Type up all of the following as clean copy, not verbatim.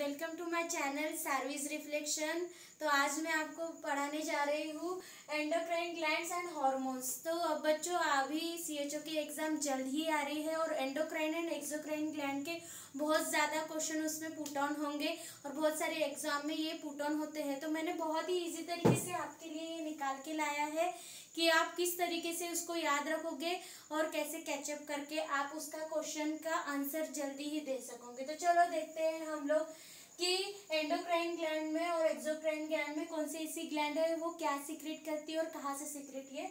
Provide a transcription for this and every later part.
Welcome to my channel service reflection. तो आज मैं आपको पढ़ाने जा रही हूँ एंडोक्राइन ग्लैंड्स एंड हार्मोन्स। तो अब बच्चों अभी सीएचओ की एग्जाम जल्द ही आ रही है और एंडोक्राइन एंड एक्सोक्राइन ग्लैंड के बहुत ज़्यादा क्वेश्चन उसमें पुट ऑन होंगे और बहुत सारे एग्जाम में ये पुट ऑन होते हैं। तो मैंने बहुत ही इजी तरीके से आपके लिए ये निकाल के लाया है कि आप किस तरीके से उसको याद रखोगे और कैसे कैचअप करके आप उसका क्वेश्चन का आंसर जल्दी ही दे सकोगे। तो चलो देखते हैं हम लोग कि एंडोक्राइन ग्लैंड में और एक्सोक्राइन ग्लैंड में कौन सी ऐसी ग्लैंड है वो क्या सीक्रेट करती है और कहाँ से सीक्रेट ये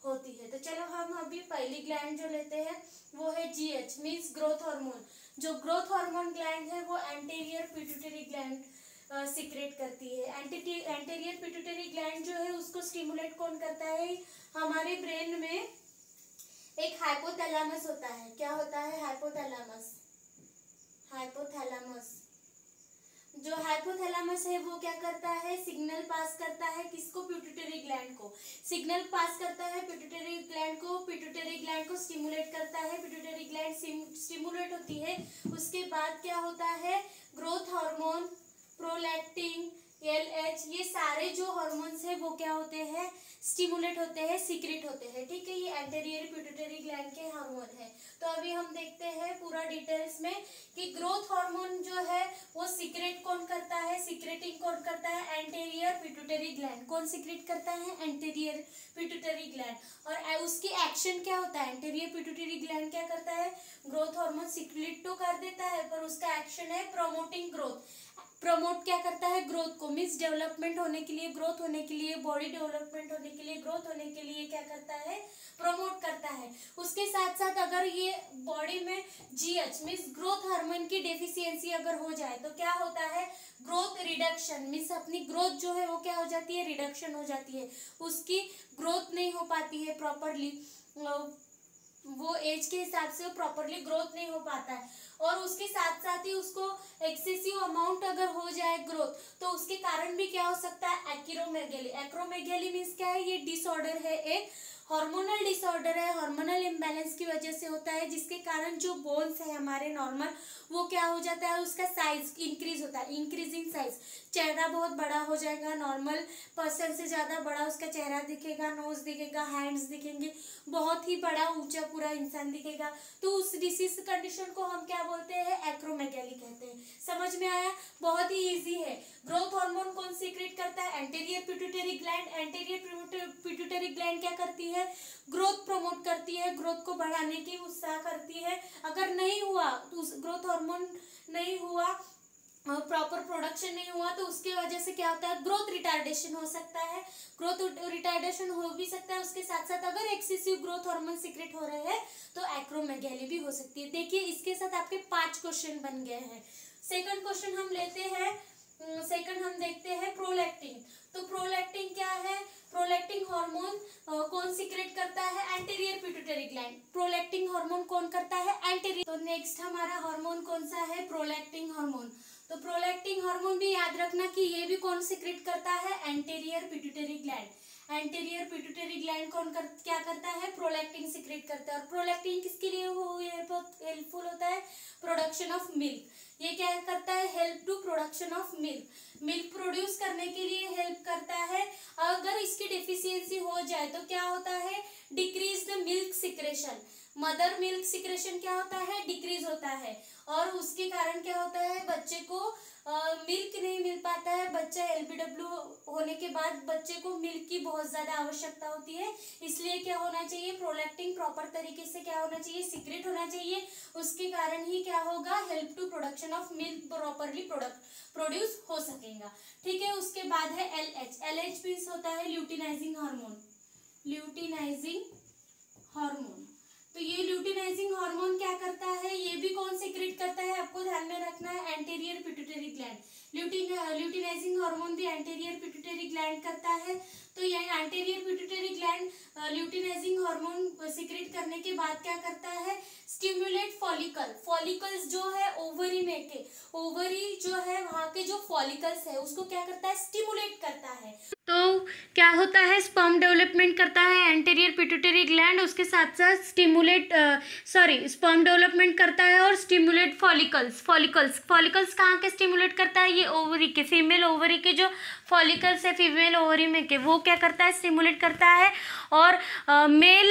होती है। तो चलो हम अभी पहली ग्लैंड जो लेते हैं वो है जीएच मीन्स ग्रोथ हार्मोन। जो ग्रोथ हार्मोन ग्लैंड है वो एंटीरियर पिट्यूटरी ग्लैंड सीक्रेट करती है। एंटीरियर पिट्यूटरी ग्लैंड जो है उसको स्टिमुलेट कौन करता है, हमारे ब्रेन में एक हाइपोथैलेमस होता है। क्या होता है? हाइपोथैलेमस। जो हाइपोथैलेमस है वो क्या करता है, सिग्नल पास करता है किसको? पिट्यूटरी ग्लैंड को। सिग्नल पास करता है पिट्यूटरी ग्लैंड को, पिट्यूटरी ग्लैंड को स्टिमुलेट करता है, पिट्यूटरी ग्लैंड स्टिमुलेट होती है। उसके बाद क्या होता है, ग्रोथ हार्मोन, प्रोलैक्टिन, एलएच, ये सारे जो हार्मोन्स है वो क्या होते हैं, स्टिमुलेट होते हैं, सीक्रेट होते हैं। ठीक है, ये एंटीरियर पिट्यूटरी ग्लैंड के हार्मोन है। तो अभी हम देखते हैं पूरा डिटेल्स में कि ग्रोथ हार्मोन जो है वो सीक्रेट कौन करता है, सीक्रेटिंग कौन करता है, एंटीरियर पिट्यूटरी ग्लैंड। कौन सीक्रेट करता है? Anterior pituitary gland. और उसकी एक्शन क्या होता है, एंटीरियर पिट्यूटरी ग्लैंड क्या करता है, ग्रोथ हार्मोन सीक्रेट तो कर देता है पर उसका एक्शन है प्रमोटिंग ग्रोथ। प्रमोट क्या करता है, ग्रोथ को, मीन्स डेवलपमेंट होने के लिए, ग्रोथ होने के लिए, बॉडी डेवलपमेंट होने के लिए, ग्रोथ होने के लिए क्या करता है, प्रमोट करता है। उसके साथ साथ अगर ये बॉडी में जीएच मीन्स ग्रोथ हार्मोन की डेफिशिएंसी अगर हो जाए तो क्या होता है, ग्रोथ रिडक्शन मीन्स अपनी ग्रोथ जो है वो क्या हो जाती है, रिडक्शन हो जाती है। उसकी ग्रोथ नहीं हो पाती है प्रॉपरली, वो एज के हिसाब से वो प्रॉपरली ग्रोथ नहीं हो पाता है। और उसके साथ साथ ही उसको एक्सेसिव अमाउंट अगर हो जाए ग्रोथ तो उसके कारण भी क्या हो सकता है, एक्रोमेगेली। एक्रोमेगेली मीन्स क्या है, ये डिसऑर्डर है, एक हार्मोनल डिसऑर्डर है, हार्मोनल इम्बैलेंस की वजह से होता है, जिसके कारण जो बोन्स है हमारे नॉर्मल वो क्या हो जाता है, उसका साइज इंक्रीज होता है, इंक्रीज इन साइज। चेहरा बहुत बड़ा हो जाएगा, नॉर्मल पर्सन से ज्यादा बड़ा उसका चेहरा दिखेगा, नोज दिखेगा, हैंड्स दिखेंगे, बहुत ही बड़ा ऊंचा पूरा इंसान दिखेगा। तो उस डिसीज कंडीशन को हम क्या बोलते हैं, एक्रोमेगेली कहते हैं। समझ में आया? बहुत ही इजी है। ग्रोथ हार्मोन कौन सीक्रेट करता है, anterior pituitary gland. Anterior pituitary gland क्या करती है, ग्रोथ प्रमोट करती है, ग्रोथ को बढ़ाने की उत्साह करती है। अगर नहीं हुआ तो ग्रोथ हार्मोन नहीं हुआ, प्रॉपर प्रोडक्शन नहीं हुआ तो उसके वजह से क्या होता है, ग्रोथ रिटार्डेशन हो सकता है, ग्रोथ रिटार्डेशन हो भी सकता है। उसके साथ साथ अगर एक्सेसिव ग्रोथ हार्मोन सीक्रेट हो रहे हैं तो एक्रोमेगेली भी हो सकती है। देखिए इसके साथ आपके 5 क्वेश्चन बन गए हैं। सेकंड क्वेश्चन हम लेते हैं, सेकंड हम देखते हैं प्रोलैक्टिन। तो प्रोलैक्टिन क्या है, प्रोलैक्टिन हार्मोन कौन सीक्रेट करता है, anterior pituitary gland. Prolactin hormone कौन करता है, एंटीरियर। तो नेक्स्ट हमारा हार्मोन कौन सा है, प्रोलैक्टिन हार्मोन। तो प्रोलैक्टिन हार्मोन भी याद रखना कि ये भी कौन सीक्रेट करता है, anterior pituitary gland. Anterior pituitary gland क्या करता है, प्रोलैक्टिन सीक्रेट करता है। और प्रोलैक्टिन किसके लिए हेल्पफुल होता है, प्रोडक्शन ऑफ मिल्क। ये क्या करता है, help to production of milk, milk produce करने के लिए हेल्प करता है। अगर इसकी डेफिशिएंसी हो जाए तो क्या होता है, decrease the milk secretion. Mother milk secretion क्या होता है, डिक्रीज होता है। और उसके कारण क्या होता है, बच्चे को मिल्क नहीं मिल पाता है। बच्चा एलबीडब्ल्यू होने के बाद बच्चे को मिल्क की बहुत ज्यादा आवश्यकता होती है। इसलिए क्या होना चाहिए, प्रोलैक्टिन प्रॉपर तरीके से क्या होना चाहिए, सीक्रेट होना चाहिए। उसके कारण ही क्या होगा, help to production of milk properly produce हो सकेगा। ठीक है, उसके बाद है एलएच। एलएच मीन्स होता है ल्यूटिनाइजिंग हार्मोन, ल्यूटिनाइजिंग हार्मोन। तो ये ल्यूटिनाइजिंग हार्मोन क्या करता है, ये भी कौन सीक्रेट करता है, आपको ध्यान में रखना है, anterior pituitary gland. Luteinizing hormone भी एंटीरियर पिट्यूटरी ग्लैंड करता है। तो ये anterior pituitary gland luteinizing hormone secrete करने के बाद क्या करता है, स्टिमुलेट फॉलिकल। फॉलिकल्स जो है ओवरी में के, ओवरी जो है वहां के जो फॉलिकल्स है उसको क्या करता है, स्टिमुलेट करता है। तो क्या होता है, स्पर्म डेवलपमेंट करता है एंटीरियर पिट्यूटरी ग्लैंड, उसके साथ साथ स्पर्म डेवलपमेंट करता है और स्टिमुलेट फॉलिकल्स कहाँ के स्टिमुलेट करता है, ये ओवरी के, फीमेल ओवरी के जो फॉलिकल्स है फीमेल ओवरी में के, वो क्या करता है, स्टिमुलेट करता है। और मेल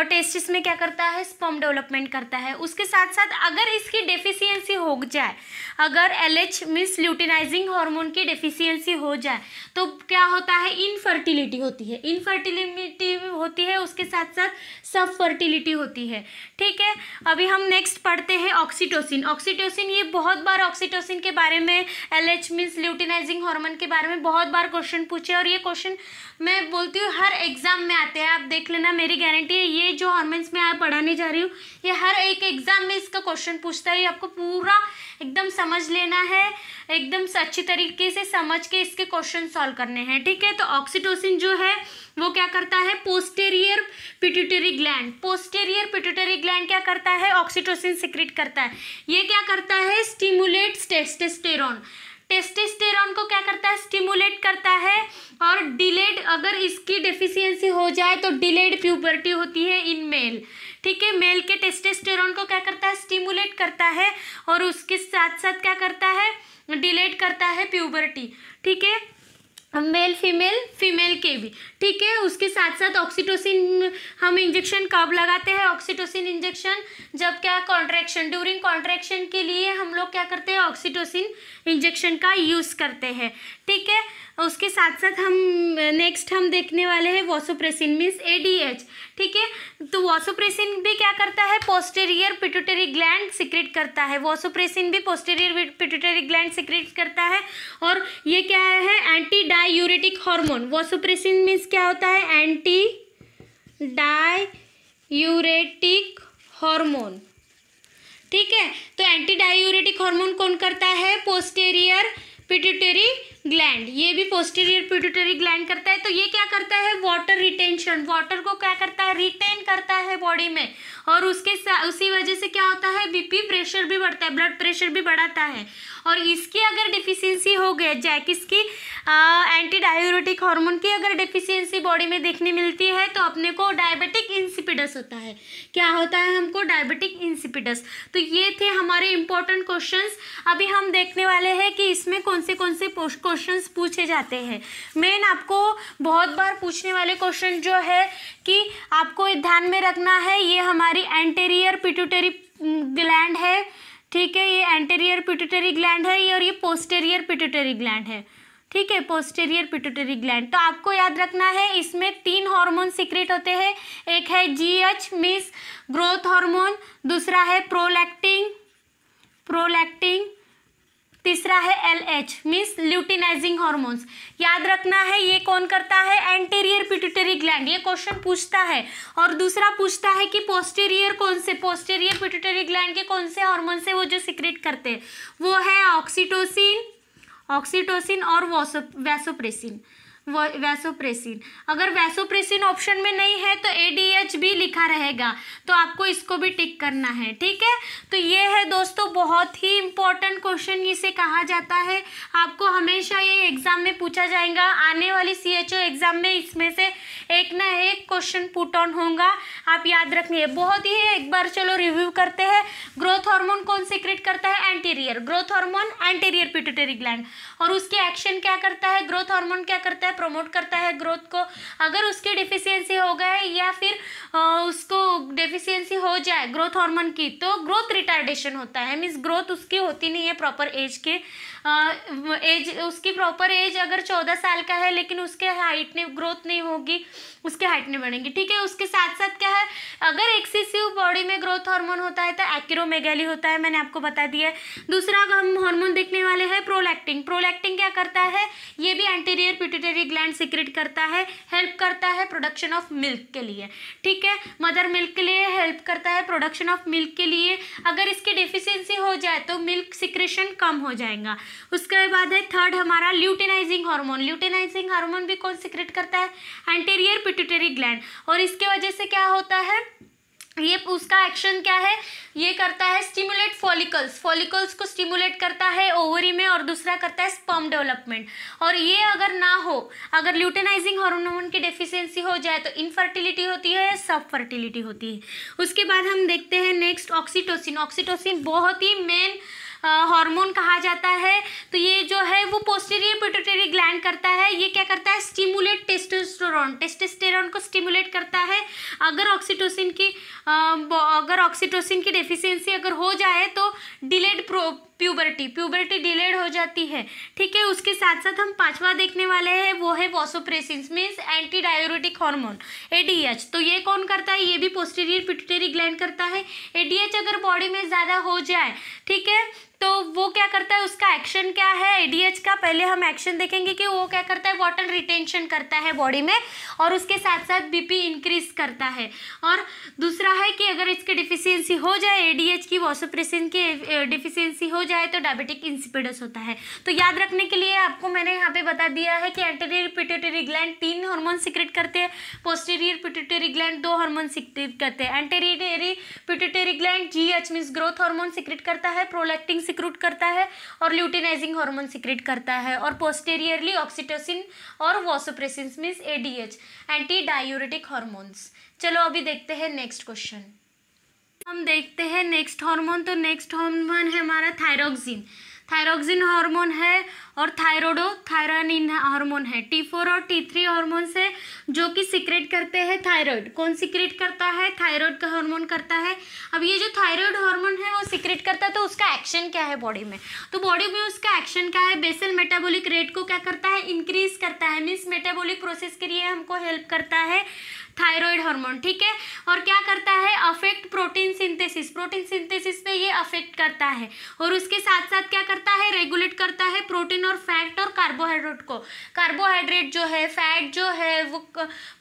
टेस्टिस में क्या करता है, स्पर्म डेवलपमेंट करता है। उसके साथ साथ अगर इसकी डेफिशिएंसी हो जाए, अगर LH मीन्स ल्यूटिनाइजिंग हार्मोन की डेफिशिएंसी हो जाए तो क्या होता है, इनफर्टिलिटी होती है, उसके साथ साथ सब फर्टिलिटी होती है। ठीक है, अभी हम नेक्स्ट पढ़ते हैं ऑक्सीटोसिन। ये बहुत बार ऑक्सीटोसिन के बारे में, LH मीन्स ल्यूटिनाइजिंग हार्मोन के बारे में बहुत बार क्वेश्चन पूछे, और ये क्वेश्चन मैं बोलती हूँ हर एग्जाम में आते हैं, आप देख लेना, मेरी गारंटी है। ये जो हार्मोन्स में आप पढ़ाने जा रही हूँ, ये हर एक एग्जाम में इसका क्वेश्चन पूछता है, ये आपको पूरा एकदम समझ लेना है, एकदम अच्छी तरीके से समझ के इसके क्वेश्चन सॉल्व करने हैं। ठीक है, तो ऑक्सीटोसिन जो है वो क्या करता है, पोस्टीरियर पिट्यूटरी ग्लैंड क्या करता है, ऑक्सीटोसिन सिक्रेट करता है। ये क्या करता है, स्टिमुलेट्स टेस्टोस्टेरोन को क्या करता है, स्टिमुलेट करता है। और डिलेड, अगर इसकी डेफिशिएंसी हो जाए तो डिलेड प्यूबर्टी होती है इन मेल। ठीक है, मेल के टेस्टोस्टेरोन को क्या करता है, स्टिमुलेट करता है, और उसके साथ साथ क्या करता है, डिलेट करता है प्यूबर्टी। ठीक है, मेल फीमेल के भी। ठीक है, उसके साथ साथ ऑक्सीटोसिन हम इंजेक्शन कब लगाते हैं, ऑक्सीटोसिन इंजेक्शन जब क्या, कॉन्ट्रैक्शन, ड्यूरिंग कॉन्ट्रैक्शन के लिए हम लोग क्या करते हैं, ऑक्सीटोसिन इंजेक्शन का यूज़ करते हैं। ठीक है, उसके साथ साथ हम नेक्स्ट हम देखने वाले हैं वासोप्रेसिन मीन्स ADH। ठीक है, तो वासोप्रेसिन भी क्या करता है, पोस्टीरियर पिट्यूटरी ग्लैंड सिक्रेट करता है। वासोप्रेसिन भी पोस्टीरियर पिट्यूटरी ग्लैंड सिक्रेट करता है, और ये क्या है, anti diuretic hormone. Vasopressin means क्या होता है, एंटी डायूरेटिक हार्मोन। ठीक है, तो एंटी डायूरेटिक हार्मोन कौन करता है, पोस्टीरियर पिट्यूटरी ग्लैंड, ये भी पोस्टीरियर पिट्यूटरी ग्लैंड करता है। तो ये क्या करता है, वाटर रिटेंशन, वाटर को क्या करता है, रिटेन करता है बॉडी में, और उसी वजह से क्या होता है, BP प्रेशर भी बढ़ता है, ब्लड प्रेशर भी बढ़ाता है। और इसकी अगर डिफिशियंसी हो गई जाए, किसकी, एंटी डायूरेटिक हार्मोन की अगर डिफिशियंसी बॉडी में देखने मिलती है तो अपने को डायबिटिक इंसिपिडस होता है। क्या होता है हमको, डायबिटिक इंसिपिडस। तो ये थे हमारे इंपॉर्टेंट क्वेश्चंस। अभी हम देखने वाले हैं कि इसमें कौन से क्वेश्चंस पूछे जाते हैं। मेन आपको बहुत बार पूछने वाले क्वेश्चन जो है कि आपको ध्यान में रखना है, ये हमारी एंटीरियर पिट्यूटरी ग्लैंड है। ठीक है, ये एंटीरियर पिट्यूटरी ग्लैंड है, और ये पोस्टीरियर पिट्यूटरी ग्लैंड है। ठीक है, पोस्टीरियर पिट्यूटरी ग्लैंड। तो आपको याद रखना है, इसमें 3 हार्मोन सीक्रेट होते हैं। एक है GH मीन्स ग्रोथ हार्मोन, दूसरा है प्रोलैक्टिन, तीसरा है LH मीन्स ल्यूटिनाइजिंग हार्मोन्स। याद रखना है, ये कौन करता है, एंटीरियर पिट्यूटरी ग्लैंड, ये क्वेश्चन पूछता है। और दूसरा पूछता है कि पोस्टीरियर पिट्यूटरी ग्लैंड के कौन से हार्मोन से वो जो सीक्रेट करते हैं, वो है ऑक्सीटोसिन और वैसोप्रेसिन। अगर वैसोप्रेसिन ऑप्शन में नहीं है तो ADH भी लिखा रहेगा, तो आपको इसको भी टिक करना है। ठीक है, तो ये है दोस्तों बहुत ही इंपॉर्टेंट क्वेश्चन, इसे कहा जाता है। आपको हमेशा ये एग्जाम में पूछा जाएगा, आने वाली CHO एग्जाम में इसमें से एक ना एक क्वेश्चन पुट ऑन होगा, आप याद रखिए। बहुत ही एक बार चलो रिव्यू करते हैं। ग्रोथ हार्मोन कौन सीक्रेट करता है, anterior growth hormone, anterior pituitary gland. और उसकी एक्शन क्या करता है, ग्रोथ हार्मोन क्या करता है, प्रमोट करता है ग्रोथ को। अगर उसकी डिफिशियंसी हो गए या फिर उसको डेफिशिएंसी हो जाए ग्रोथ हार्मोन की, तो ग्रोथ रिटार्डेशन होता है, मीन्स ग्रोथ उसकी होती नहीं है प्रॉपर एज के। उसकी प्रॉपर एज अगर 14 साल का है लेकिन उसके हाइट ने ग्रोथ नहीं होगी, उसके हाइट नहीं बढ़ेंगी। ठीक है, उसके साथ साथ क्या है, अगर एक्सेसिव बॉडी में ग्रोथ हार्मोन होता है तो एक्रोमेगाली होता है, मैंने आपको बता दिया है। दूसरा हम हार्मोन देखने वाले हैं प्रोलैक्टिन। प्रोलैक्टिन क्या करता है, ये भी एंटीरियर पिट्यूटरी ग्लैंड सीक्रेट करता है, हेल्प करता है प्रोडक्शन ऑफ मिल्क के लिए। ठीक है, मदर मिल्क के लिए हेल्प करता है, प्रोडक्शन ऑफ मिल्क के लिए। अगर इसकी डेफिशिएंसी हो जाए तो मिल्क सिक्रेशन कम हो जाएगा। उसके बाद है थर्ड हमारा ल्यूटिनाइजिंग हार्मोन। ल्यूटिनाइजिंग हार्मोन भी कौन सीक्रेट करता है, एंटीरियर पिट्यूटरी ग्लैंड। और इसके वजह से क्या होता है, ये उसका एक्शन क्या है, ये करता है स्टिमुलेट फॉलिकल्स, फॉलिकल्स को स्टिमुलेट करता है ओवरी में, और दूसरा करता है स्पर्म डेवलपमेंट। और ये अगर ना हो, अगर ल्यूटेनाइजिंग हार्मोन की डेफिशिएंसी हो जाए तो इनफर्टिलिटी होती है या सब फर्टिलिटी होती है। उसके बाद हम देखते हैं नेक्स्ट ऑक्सीटोसिन। ऑक्सीटोसिन बहुत ही मेन हार्मोन कहा जाता है। तो ये जो है वो पोस्टीरियर पिट्यूटरी ग्लैंड करता है। ये क्या करता है, स्टिमुलेट टेस्टोस्टेरोन, टेस्टोस्टेरोन को स्टिमुलेट करता है। अगर ऑक्सीटोसिन की डेफिशिएंसी अगर हो जाए तो डिलेड प्यूबर्टी डिलेड हो जाती है। ठीक है, उसके साथ साथ हम पांचवा देखने वाले हैं, वो है vasopressin means anti diuretic hormone, ADH. तो ये कौन करता है, ये भी पोस्टीरियर पिट्यूटरी ग्लैंड करता है। एडीएच अगर बॉडी में ज़्यादा हो जाए, ठीक है, तो वो क्या करता है, उसका एक्शन क्या है एडीएच का, पहले हम एक्शन देखेंगे कि वो क्या करता है, वाटर रिटेंशन करता है बॉडी में, और उसके साथ साथ बीपी इंक्रीज करता है। और दूसरा है कि अगर इसकी डिफिशियंसी हो जाए, एडीएच की वासोप्रेसिन की डिफिशियंसी हो जाए तो डायबिटिक इंसिपिडस होता है। तो याद रखने के लिए आपको मैंने यहाँ पे बता दिया है कि anterior pituitary gland 3 hormone secrete करते हैं, posterior pituitary gland 2 hormone secrete करते हैं। Anterior pituitary gland GH means growth hormone secrete करता है, प्रोलैक्टिन सीक्रेट करता है, और ल्यूटिनाइजिंग हार्मोन सीक्रेट करता है, और पोस्टीरियरली ऑक्सीटोसिन और vasopressin means ADH, anti diuretic hormones. चलो अभी देखते हैं नेक्स्ट क्वेश्चन। हम देखते हैं नेक्स्ट हार्मोन। तो नेक्स्ट हार्मोन है हमारा थायरोक्सिन। थायरोक्सिन हार्मोन है और थायरोनिन हार्मोन है। T4 और T3 हार्मोन है जो कि सीक्रेट करते हैं थायराइड। कौन सीक्रेट करता है, थायराइड का हार्मोन करता है। अब ये जो थायराइड हार्मोन है वो सीक्रेट करता है, तो उसका एक्शन क्या है बॉडी में, तो बॉडी में उसका एक्शन क्या है, बेसल मेटाबॉलिक रेट को क्या करता है, इंक्रीज करता है, मीन्स मेटाबॉलिक प्रोसेस के लिए हमको हेल्प करता है थायराइड हार्मोन। ठीक है, और क्या करता है, affect protein synthesis, protein synthesis पे ये अफेक्ट करता है, और उसके साथ साथ क्या करता है, रेगुलेट करता है प्रोटीन और फैट और कार्बोहाइड्रेट को। कार्बोहाइड्रेट जो है, फैट जो है, वो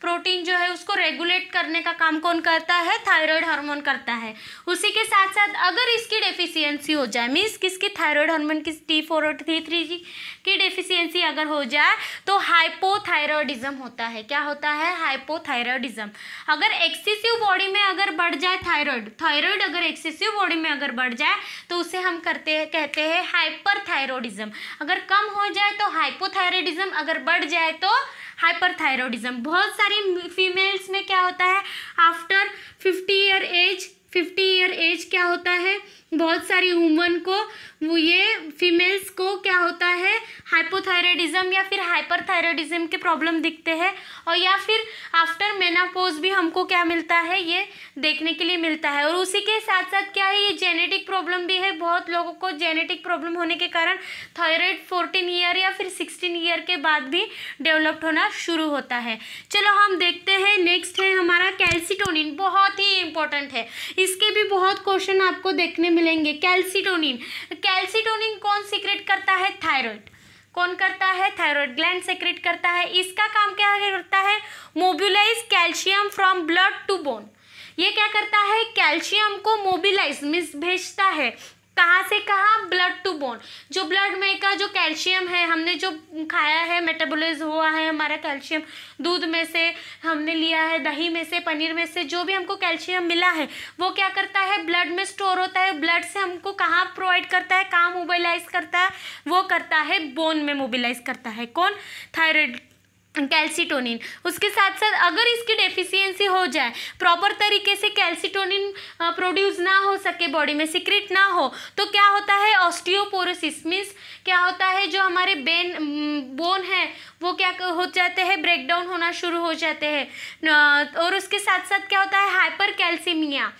प्रोटीन जो है उसको रेगुलेट करने का काम कौन करता है, थायराइड हार्मोन करता है। उसी के साथ साथ अगर इसकी डेफिशिएंसी हो जाए, मीन्स किसकी, थायराइड हार्मोन की T4 और T3 की डेफिशिएंसी अगर हो जाए तो हाइपोथायरॉयडिज्म होता है। क्या होता है, हाइपोथायरॉयडिज्म। अगर एक्सेसिव बॉडी में अगर बढ़ जाए थायराइड अगर एक्सेसिव बॉडी में अगर बढ़ जाए तो उसे हम कहते हैं हाइपरथायरॉयडिज्म। अगर कम हो जाए तो हाइपोथायरॉयडिज्म, अगर बढ़ जाए तो हाइपरथायरॉयडिज्म। बहुत सारी फीमेल्स में क्या होता है, आफ्टर 50 ईयर एज क्या होता है, बहुत सारी वुमन को, वो ये फीमेल्स को क्या होता है, हाइपोथायरॉयडिज्म या फिर हाइपरथायरॉयडिज्म के प्रॉब्लम दिखते हैं। और या फिर आफ्टर मेनोपॉज भी हमको क्या मिलता है, ये देखने के लिए मिलता है। और उसी के साथ साथ क्या है, ये जेनेटिक प्रॉब्लम भी है। बहुत लोगों को जेनेटिक प्रॉब्लम होने के कारण थायराइड 14 ईयर या फिर 16 ईयर के बाद भी डेवलप्ड होना शुरू होता है। चलो हम देखते हैं, नेक्स्ट है हमारा कैल्सिटोनिन। बहुत ही इंपॉर्टेंट है, इसके भी बहुत क्वेश्चन आपको देखने मिलेंगे। कैल्सिटोनिन कौन सीक्रेट करता है, थायराइड। कौन करता है, थायराइड ग्लैंड सेक्रेट करता है। इसका काम क्या करता है, mobilise calcium from blood to bone. ये क्या करता है, कैल्शियम को मोबिलाइज मीन्स भेजता है, कहाँ से कहाँ, ब्लड टू बोन। जो ब्लड में का जो कैल्शियम है, हमने जो खाया है, मेटाबोलाइज हुआ है हमारा कैल्शियम, दूध में से हमने लिया है, दही में से, पनीर में से, जो भी हमको कैल्शियम मिला है वो क्या करता है, ब्लड में स्टोर होता है। ब्लड से हमको कहाँ प्रोवाइड करता है, कहाँ मोबिलाइज करता है, वो करता है बोन में मोबिलाइज करता है। कौन, थायराइड कैल्सिटोनिन। उसके साथ साथ अगर इसकी डेफिशिएंसी हो जाए, प्रॉपर तरीके से कैल्सिटोनिन प्रोड्यूस ना हो सके, बॉडी में सीक्रेट ना हो, तो क्या होता है, ऑस्टियोपोरोसिस मीन्स क्या होता है, जो हमारे बोन है वो क्या हो जाते हैं, ब्रेक डाउन होना शुरू हो जाते हैं। और उसके साथ साथ क्या होता है, हाइपरकैल्सीमिया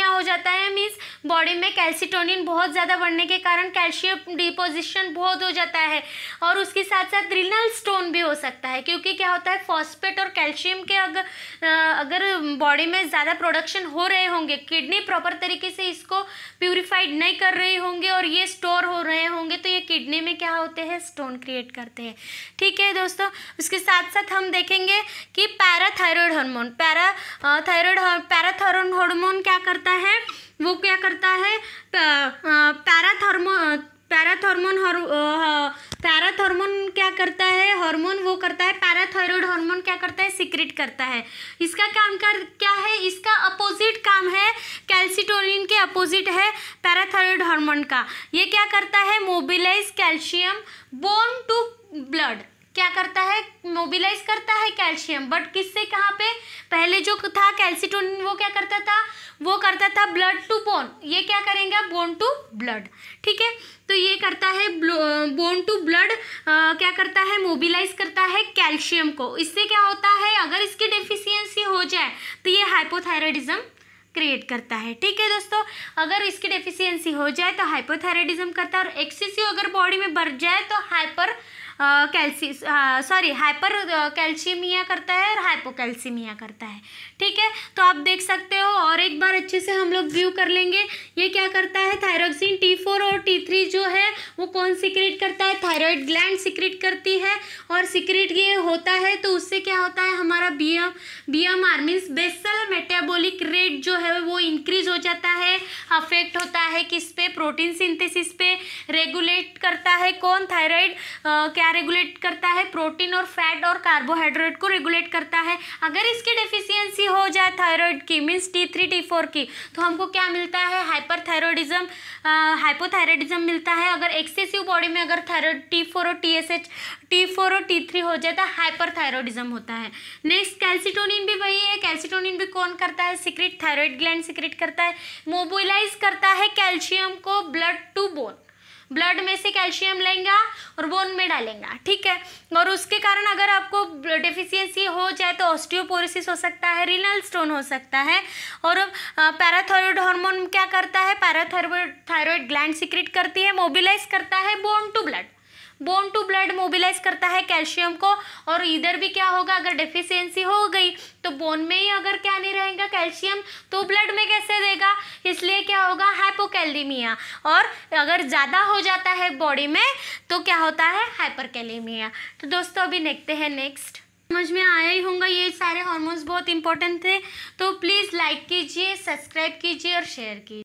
हो जाता है। मीन्स बॉडी में कैल्सिटोनिन बहुत ज़्यादा बढ़ने के कारण कैल्शियम डिपोजिशन बहुत हो जाता है। और उसके साथ साथ रिनल स्टोन भी हो सकता है, क्योंकि क्या होता है, फॉस्फेट और कैल्शियम के अगर बॉडी में ज़्यादा प्रोडक्शन हो रहे होंगे, किडनी प्रॉपर तरीके से इसको प्यूरिफाइड नहीं कर रही होंगे और ये स्टोर हो रहे होंगे, तो ये किडनी में क्या होते हैं, स्टोन क्रिएट करते हैं। ठीक है दोस्तों, उसके साथ साथ हम देखेंगे कि पैराथायरॉयड हार्मोन, पैराथायरॉयड हार्मोन क्या करता है, वो क्या करता है, पैराथॉर्मोन क्या करता है, हार्मोन वो करता है, पैराथायरॉयड हार्मोन क्या करता है, सीक्रेट करता है। इसका काम क्या है, इसका अपोजिट काम है, कैल्सिटोनिन के अपोजिट है पैराथायरॉयड हार्मोन का। ये क्या करता है, mobilise calcium bone to blood. क्या करता है, मोबिलाइज करता है कैल्शियम, बट किससे, कहाँ पे, पहले जो था कैल्सिटोनिन वो क्या करता था, वो करता था ब्लड टू बोन, ये क्या करेंगे, बोन टू ब्लड। ठीक है, तो ये करता है बोन टू ब्लड, क्या करता है, मोबिलाइज करता है कैल्शियम को। इससे क्या होता है, अगर इसकी डेफिशिएंसी हो जाए तो ये हाइपोथायराइडिज्म क्रिएट करता है। ठीक है दोस्तों, अगर इसकी डेफिशिएंसी हो जाए तो हाइपोथायराइडिज्म करता है, और एक्सेसिव अगर बॉडी में बढ़ जाए तो हाइपर कैल्शियमिया करता है और हाइपोकैल्सीमिया करता है। ठीक है, तो आप देख सकते हो, और एक बार अच्छे से हम लोग व्यू कर लेंगे। ये क्या करता है, थायरोक्सिन T4 और T3 जो है वो कौन सीक्रेट करता है, थायराइड ग्लैंड सीक्रेट करती है, और सीक्रेट ये होता है तो उससे क्या होता है, हमारा BMR means basal metabolic rate जो है वो इंक्रीज हो जाता है। अफेक्ट होता है किस पे, प्रोटीन सिंथेसिस पे। रेगुलेट करता है कौन, थायराइड क्या रेगुलेट करता है, प्रोटीन और फैट और कार्बोहाइड्रेट को रेगुलेट करता है। अगर इसकी डेफिशिएंसी हो जाए थायराइड की, मीन्स T3 T4 की, तो हमको क्या मिलता है, हाइपरथायरॉयडिज्म, हाइपोथायरॉयडिज्म मिलता है। अगर एक्सेसिव बॉडी में अगर थायराइड T4 और T3 हो जाए तो हाइपरथायरॉयडिज्म होता है। नेक्स्ट कैल्सिटोनिन भी वही है, कैल्सिटोनिन भी कौन करता है, सीक्रेट, थायराइड ग्लैंड सीक्रेट करता है, मोबिलाइज करता है कैल्शियम को ब्लड टू बोन। ब्लड में से कैल्शियम लेंगे और बोन में डालेंगे। ठीक है, और उसके कारण अगर आपको डेफिशिएंसी हो जाए तो ऑस्टियोपोरोसिस हो सकता है, रीनल स्टोन हो सकता है। और पैराथायरॉयड हार्मोन क्या करता है, पैराथायरॉयड ग्लैंड सीक्रेट करती है, मोबिलाइज करता है बोन टू ब्लड मोबिलाइज करता है कैल्शियम को। और इधर भी क्या होगा, अगर डेफिशिएंसी हो गई तो बोन में ही अगर क्या नहीं रहेगा कैल्शियम, तो ब्लड में कैसे देगा, इसलिए क्या होगा, हाइपोकैलेमिया। और अगर ज़्यादा हो जाता है बॉडी में तो क्या होता है, हाइपरकैलेमिया। तो दोस्तों अभी देखते हैं नेक्स्ट। समझ में आया ही होगा, ये सारे हार्मोन्स बहुत इंपॉर्टेंट थे। तो प्लीज़ लाइक कीजिए, सब्सक्राइब कीजिए और शेयर कीजिए।